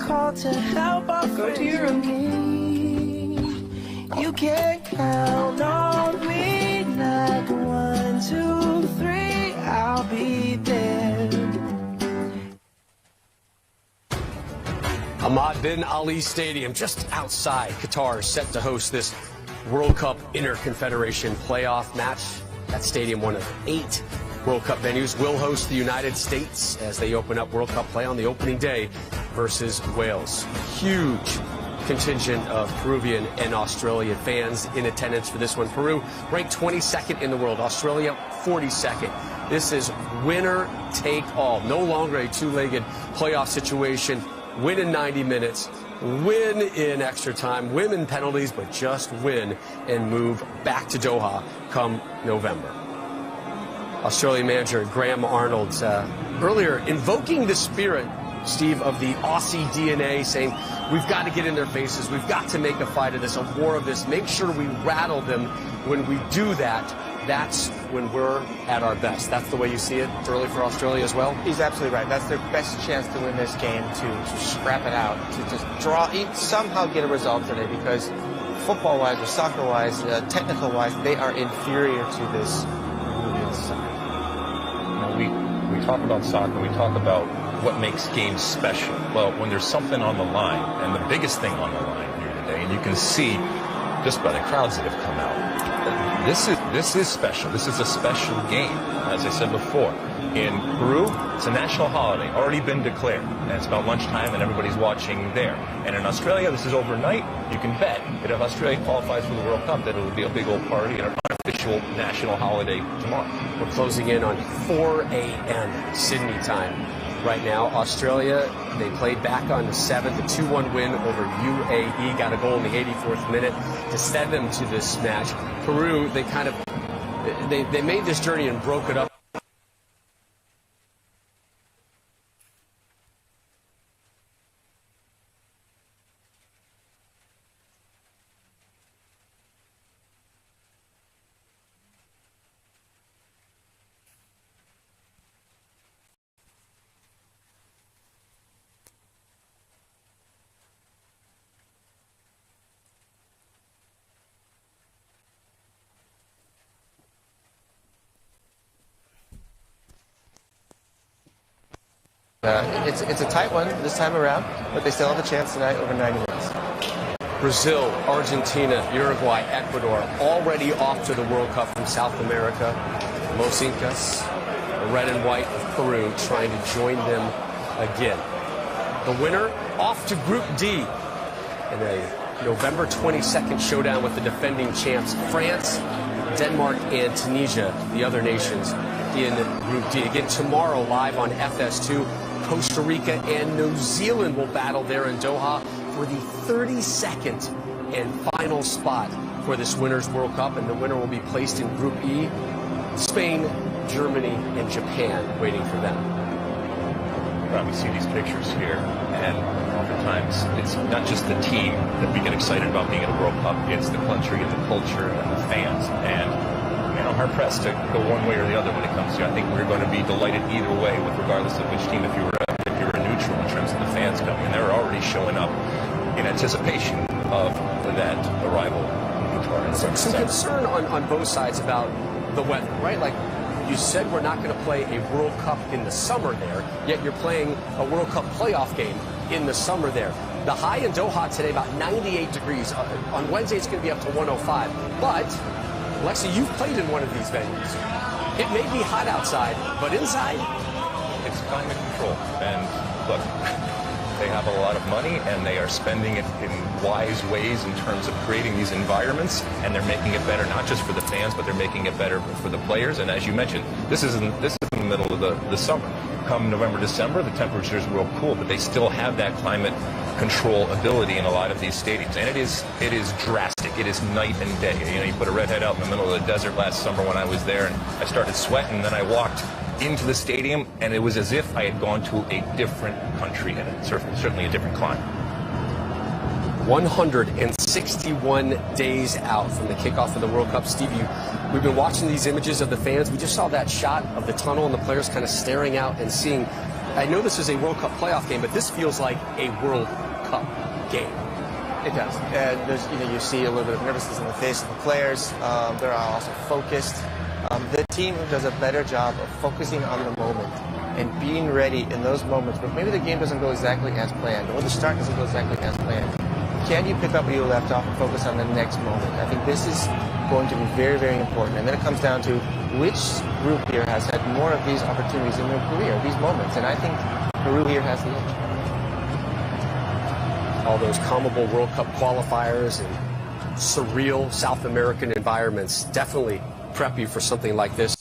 call to help our Go to your room. You can count on me like 1, 2, 3, I'll be there. Ahmad bin Ali Stadium, just outside Qatar, is set to host this World Cup Interconfederation playoff match. That stadium, one of 8 World Cup venues, will host the United States as they open up World Cup play on the opening day versus Wales. Huge contingent of Peruvian and Australian fans in attendance for this one. Peru ranked 22nd in the world, Australia 42nd. This is winner take all. No longer a two-legged playoff situation. Win in 90 minutes, win in extra time, win in penalties, but just win and move back to Doha come November. Australian manager Graham Arnold earlier invoking the spirit, Steve, of the Aussie DNA, saying we've got to get in their faces, we've got to make a fight of this, a war of this, make sure we rattle them. When we do that, that's when we're at our best. That's the way you see it early for Australia as well? He's absolutely right. That's their best chance to win this game, to scrap it out, to just somehow get a result today, because football-wise or soccer-wise, technical-wise, they are inferior to this Peruvian side. You know, we talk about soccer, we talk about what makes games special. Well, when there's something on the line, and the biggest thing on the line here today, and you can see just by the crowds that have come out, this is special. This is a special game. As I said before, in Peru, it's a national holiday, already been declared, and it's about lunchtime, and everybody's watching there. And in Australia, this is overnight. You can bet that if Australia qualifies for the World Cup, that it will be a big old party and an unofficial national holiday tomorrow. We're closing in on 4 a.m. Sydney time right now. Australia, they played back on the 7th, a 2-1 win over UAE, got a goal in the 84th minute to send them to this match. Peru, they made this journey and broke it up. It's a tight one this time around, but they still have a chance tonight over 90 minutes. Brazil, Argentina, Uruguay, Ecuador, already off to the World Cup from South America. Los Incas, the red and white of Peru, trying to join them again. The winner off to Group D in a November 22nd showdown with the defending champs, France, Denmark, and Tunisia, the other nations in Group D. Again, tomorrow, live on FS2, Costa Rica and New Zealand will battle there in Doha for the 32nd and final spot for this Winners' World Cup, and the winner will be placed in Group E. Spain, Germany, and Japan waiting for them. We see these pictures here, and oftentimes it's not just the team that we get excited about being at a World Cup, it's the country and the culture and the fans. And I'm hard-pressed to go one way or the other when it comes to, I think we're going to be delighted either way, with regardless of which team, if you were a neutral in terms of the fans coming. And they're already showing up in anticipation of that arrival. Some concern on both sides about the weather, right? Like you said, we're not going to play a World Cup in the summer there, yet you're playing a World Cup playoff game in the summer there. The high in Doha today, about 98 degrees. On Wednesday, it's going to be up to 105. But Lexi, you've played in one of these venues. It may be hot outside, but inside, it's climate control. And look, they have a lot of money, and they are spending it in wise ways in terms of creating these environments, and they're making it better not just for the fans, but they're making it better for the players. And as you mentioned, this is in the middle of the summer. Come November, December, the temperatures are real cool, but they still have that climate control ability in a lot of these stadiums, and it is drastic. It is night and day. You know, you put a redhead out in the middle of the desert last summer when I was there, and I started sweating, and then I walked into the stadium, and it was as if I had gone to a different country, and certainly a different climate. 161 days out from the kickoff of the World Cup. Steve, we've been watching these images of the fans. We just saw that shot of the tunnel and the players kind of staring out and seeing I know this is a World Cup playoff game, but this feels like a World Cup game. It does. You see a little bit of nervousness in the face of the players. They're also focused. The team does a better job of focusing on the moment and being ready in those moments where maybe the game doesn't go exactly as planned or the start doesn't go exactly as planned. Can you pick up where you left off and focus on the next moment? I think this is going to be very, very important. And then it comes down to which group here has had more of these opportunities in their career, these moments. And I think Peru here has the edge. All those commable World Cup qualifiers and surreal South American environments definitely prep you for something like this.